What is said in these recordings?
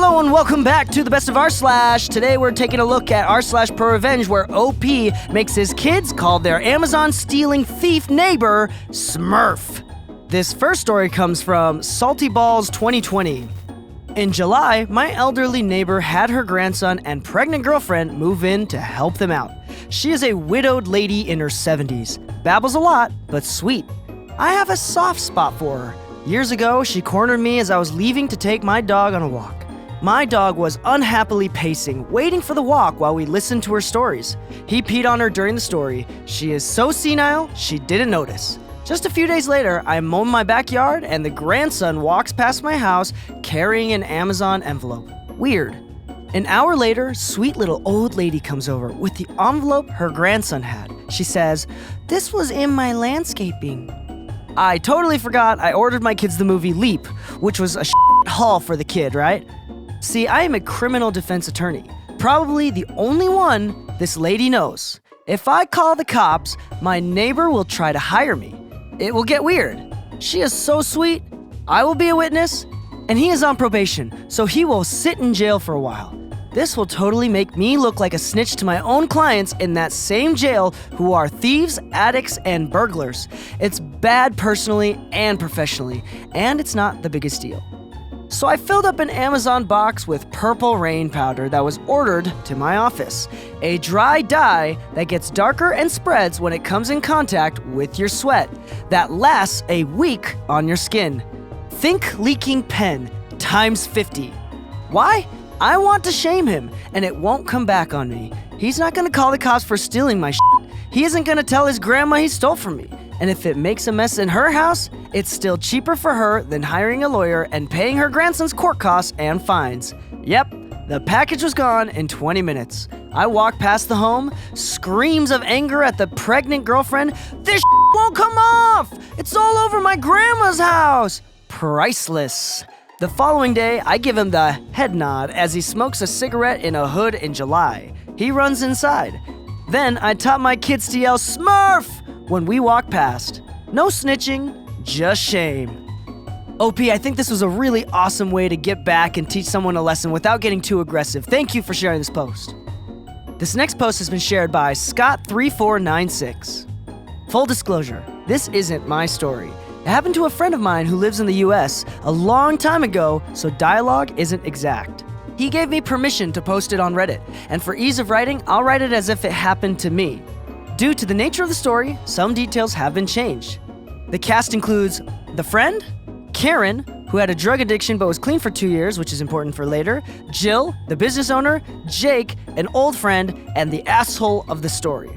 Hello and welcome back to the best of Rslash. Today we're taking a look at Rslash ProRevenge, where OP makes his kids call their Amazon stealing thief neighbor Smurf. This first story comes from Salty Balls 2020. In July, my elderly neighbor had her grandson and pregnant girlfriend move in to help them out. She is a widowed lady in her 70s, babbles a lot, but sweet. I have a soft spot for her. Years ago, she cornered me as I was leaving to take my dog on a walk. My dog was unhappily pacing, waiting for the walk while we listened to her stories. He peed on her during the story. She is so senile, she didn't notice. Just a few days later, I mow my backyard and the grandson walks past my house carrying an Amazon envelope. Weird. An hour later, sweet little old lady comes over with the envelope her grandson had. She says, "This was in my landscaping." I totally forgot I ordered my kids the movie Leap, which was a haul for the kid, right? See, I am a criminal defense attorney, probably the only one this lady knows. If I call the cops, my neighbor will try to hire me. It will get weird. She is so sweet. I will be a witness, and he is on probation, so he will sit in jail for a while. This will totally make me look like a snitch to my own clients in that same jail who are thieves, addicts, and burglars. It's bad personally and professionally, and it's not the biggest deal. So I filled up an Amazon box with purple rain powder that was ordered to my office, a dry dye that gets darker and spreads when it comes in contact with your sweat, that lasts a week on your skin. Think leaking pen times 50. Why? I want to shame him, and it won't come back on me. He's not gonna call the cops for stealing my shit. He isn't gonna tell his grandma he stole from me. And if it makes a mess in her house, it's still cheaper for her than hiring a lawyer and paying her grandson's court costs and fines. Yep, the package was gone in 20 minutes. I walked past the home, screams of anger at the pregnant girlfriend. "This won't come off! It's all over my grandma's house!" Priceless. The following day, I give him the head nod as he smokes a cigarette in a hood in July. He runs inside. Then I taught my kids to yell "Smurf!" when we walk past. No snitching, just shame. OP, I think this was a really awesome way to get back and teach someone a lesson without getting too aggressive. Thank you for sharing this post. This next post has been shared by Scott3496. Full disclosure, this isn't my story. It happened to a friend of mine who lives in the US a long time ago, so dialogue isn't exact. He gave me permission to post it on Reddit, and for ease of writing, I'll write it as if it happened to me. Due to the nature of the story, some details have been changed. The cast includes the friend, Karen, who had a drug addiction but was clean for 2 years, which is important for later, Jill, the business owner, Jake, an old friend, and the asshole of the story.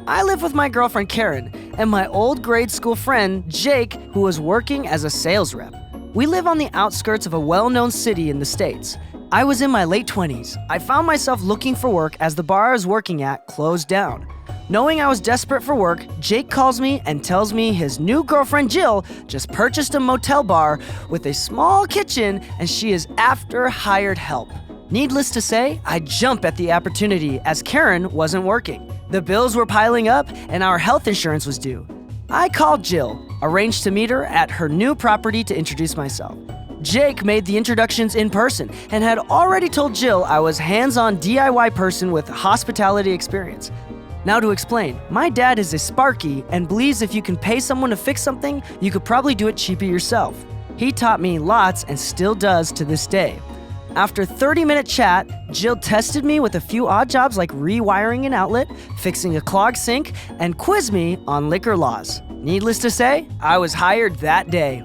I live with my girlfriend Karen and my old grade school friend Jake, who was working as a sales rep. We live on the outskirts of a well-known city in the States. I was in my late 20s. I found myself looking for work as the bar I was working at closed down. Knowing I was desperate for work, Jake calls me and tells me his new girlfriend Jill just purchased a motel bar with a small kitchen and she is after hired help. Needless to say, I jump at the opportunity as Karen wasn't working. The bills were piling up and our health insurance was due. I called Jill, arranged to meet her at her new property to introduce myself. Jake made the introductions in person and had already told Jill I was hands-on DIY person with hospitality experience. Now to explain, my dad is a Sparky and believes if you can pay someone to fix something, you could probably do it cheaper yourself. He taught me lots and still does to this day. After a 30-minute chat, Jill tested me with a few odd jobs like rewiring an outlet, fixing a clogged sink, and quizzed me on liquor laws. Needless to say, I was hired that day.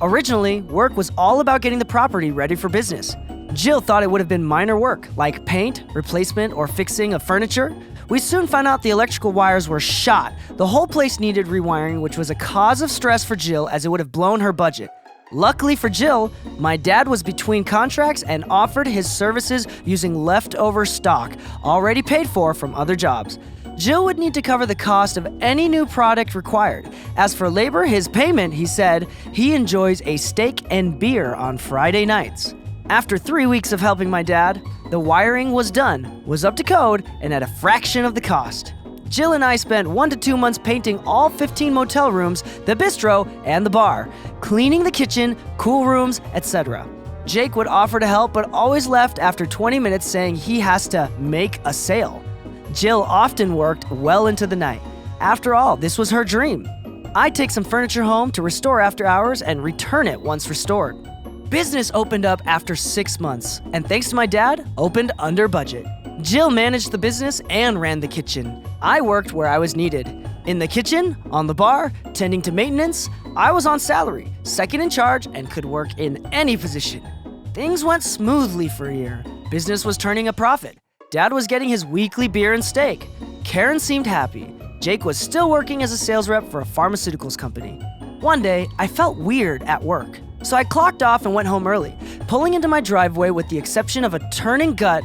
Originally, work was all about getting the property ready for business. Jill thought it would have been minor work, like paint, replacement, or fixing of furniture. We soon found out the electrical wires were shot. The whole place needed rewiring, which was a cause of stress for Jill as it would have blown her budget. Luckily for Jill, my dad was between contracts and offered his services using leftover stock, already paid for from other jobs. Jill would need to cover the cost of any new product required. As for labor, his payment, he said, he enjoys a steak and beer on Friday nights. After 3 weeks of helping my dad, the wiring was done, was up to code, and at a fraction of the cost. Jill and I spent 1 to 2 months painting all 15 motel rooms, the bistro, and the bar, cleaning the kitchen, cool rooms, etc. Jake would offer to help, but always left after 20 minutes saying he has to make a sale. Jill often worked well into the night. After all, this was her dream. I'd take some furniture home to restore after hours and return it once restored. Business opened up after 6 months, and thanks to my dad, opened under budget. Jill managed the business and ran the kitchen. I worked where I was needed. In the kitchen, on the bar, tending to maintenance, I was on salary, second in charge, and could work in any position. Things went smoothly for a year. Business was turning a profit. Dad was getting his weekly beer and steak. Karen seemed happy. Jake was still working as a sales rep for a pharmaceuticals company. One day, I felt weird at work, so I clocked off and went home early. Pulling into my driveway with the exception of a turning gut,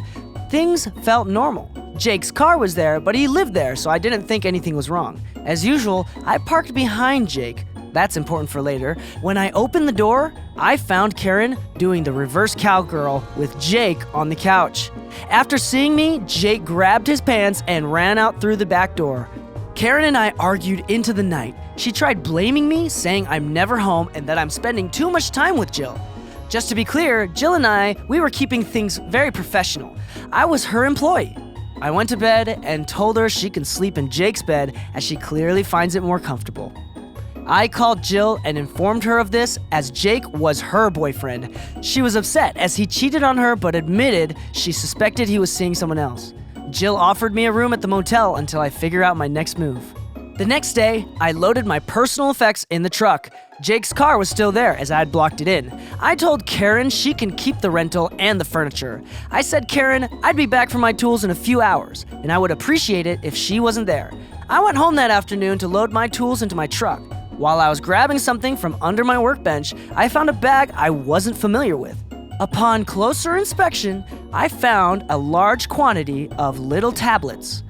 things felt normal. Jake's car was there, but he lived there, so I didn't think anything was wrong. As usual, I parked behind Jake. That's important for later. When I opened the door, I found Karen doing the reverse cowgirl with Jake on the couch. After seeing me, Jake grabbed his pants and ran out through the back door. Karen and I argued into the night. She tried blaming me, saying I'm never home and that I'm spending too much time with Jill. Just to be clear, Jill and we were keeping things very professional. I was her employee. I went to bed and told her she can sleep in Jake's bed as she clearly finds it more comfortable. I called Jill and informed her of this as Jake was her boyfriend. She was upset as he cheated on her but admitted she suspected he was seeing someone else. Jill offered me a room at the motel until I figure out my next move. The next day, I loaded my personal effects in the truck. Jake's car was still there as I had blocked it in. I told Karen she can keep the rental and the furniture. I said Karen, I'd be back for my tools in a few hours, and I would appreciate it if she wasn't there. I went home that afternoon to load my tools into my truck. While I was grabbing something from under my workbench, I found a bag I wasn't familiar with. Upon closer inspection, I found a large quantity of little tablets.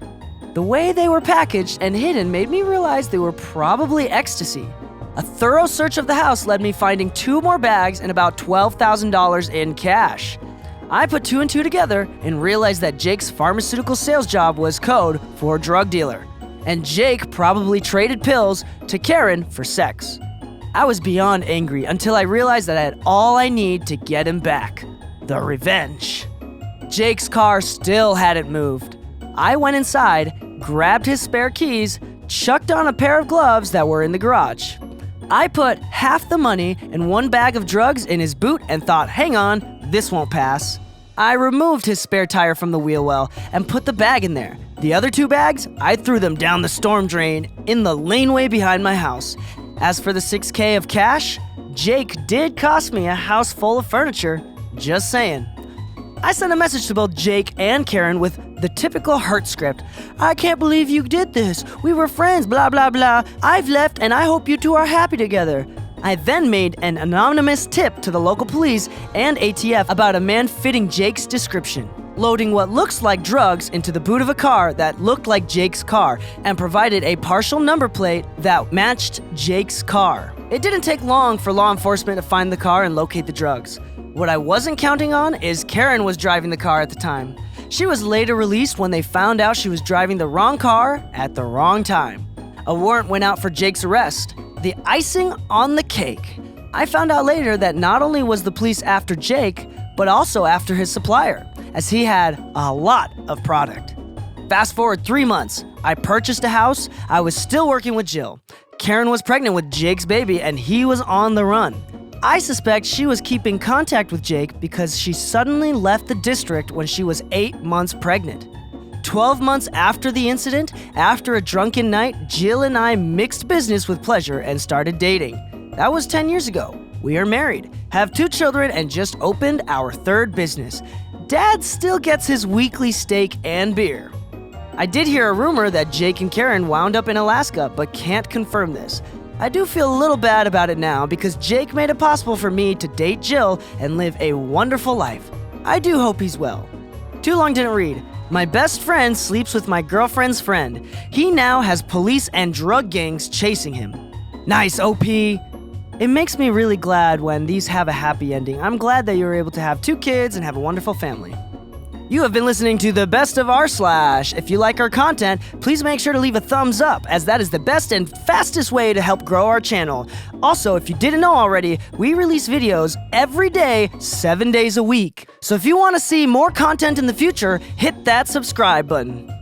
The way they were packaged and hidden made me realize they were probably ecstasy. A thorough search of the house led me finding 2 more bags and about $12,000 in cash. I put 2 and 2 together and realized that Jake's pharmaceutical sales job was code for drug dealer. And Jake probably traded pills to Karen for sex. I was beyond angry until I realized that I had all I need to get him back. The revenge. Jake's car still hadn't moved. I went inside, grabbed his spare keys, chucked on a pair of gloves that were in the garage. I put half the money and 1 bag of drugs in his boot and thought, hang on, this won't pass. I removed his spare tire from the wheel well and put the bag in there. The other 2 bags, I threw them down the storm drain in the laneway behind my house. As for the $6,000 of cash, Jake did cost me a house full of furniture. Just saying. I sent a message to both Jake and Karen with the typical hurt script. I can't believe you did this. We were friends, blah, blah, blah. I've left and I hope you 2 are happy together. I then made an anonymous tip to the local police and ATF about a man fitting Jake's description, loading what looks like drugs into the boot of a car that looked like Jake's car, and provided a partial number plate that matched Jake's car. It didn't take long for law enforcement to find the car and locate the drugs. What I wasn't counting on is Karen was driving the car at the time. She was later released when they found out she was driving the wrong car at the wrong time. A warrant went out for Jake's arrest. The icing on the cake. I found out later that not only was the police after Jake, but also after his supplier, as he had a lot of product. Fast forward 3 months, I purchased a house. I was still working with Jill. Karen was pregnant with Jake's baby and he was on the run. I suspect she was keeping contact with Jake because she suddenly left the district when she was 8 months pregnant. 12 months after the incident, after a drunken night, Jill and I mixed business with pleasure and started dating. That was 10 years ago. We are married, have 2 children, and just opened our 3rd business. Dad still gets his weekly steak and beer. I did hear a rumor that Jake and Karen wound up in Alaska, but can't confirm this. I do feel a little bad about it now because Jake made it possible for me to date Jill and live a wonderful life. I do hope he's well. Too long didn't read. My best friend sleeps with my girlfriend's friend. He now has police and drug gangs chasing him. Nice, OP. It makes me really glad when these have a happy ending. I'm glad that you were able to have 2 kids and have a wonderful family. You have been listening to the best of Rslash. If you like our content, please make sure to leave a thumbs up, as that is the best and fastest way to help grow our channel. Also, if you didn't know already, we release videos every day, 7 days a week. So if you want to see more content in the future, hit that subscribe button.